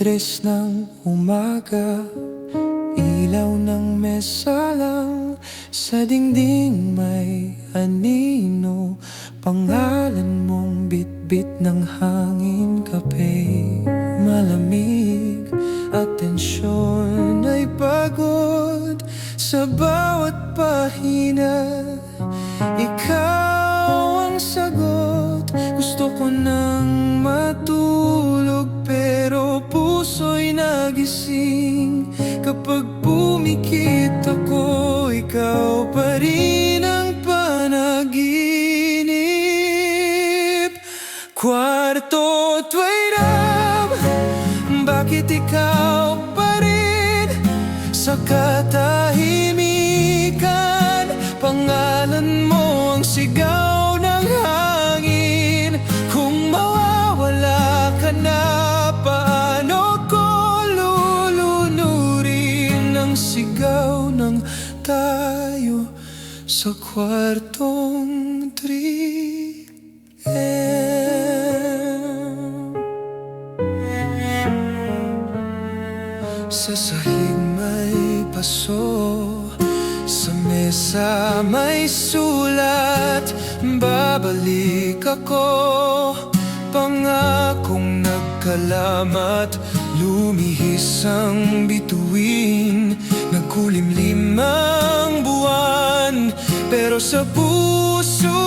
3 ng umaga, ilaw ng mesa lang, sa dingding may anino, pangalan mong bitbit ng hangin, kape malamig at tensyon ay pagod. Sa bawat pahina, ikaw ang sagot. Gusto ko nang matulog, pero puso'y nagising. Kapag pumikit ako, ikaw pa rin ang panaginip. Kwarto't may ram, bakit ikaw pa rin? Sa katahimikan, pangalan mo ang sigaw ng hangin. Kung mawawala ka na, paano ko lulunurin ang sigaw ng tayo sa kwartong 3M? Sa sahig may paso, sa mesa may sulat. Babalik ako, pangakong nagkalamat. Lumihis ang bituin, nagkulimlim ang buwan, pero sa puso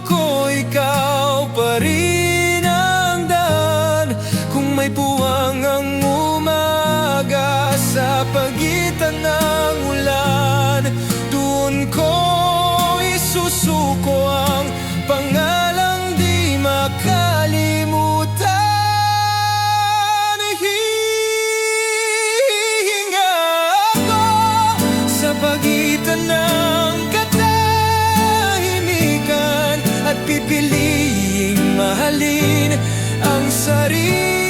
ko ikaw pa rin ang daan. Kung may puwang ang umaga sa pagitan ng ulan, doon ko isusuko ang pangalang di makalimutan. Hihinga ako sa pagitan ng katahimikan, at pipiliing mahalin ang sarili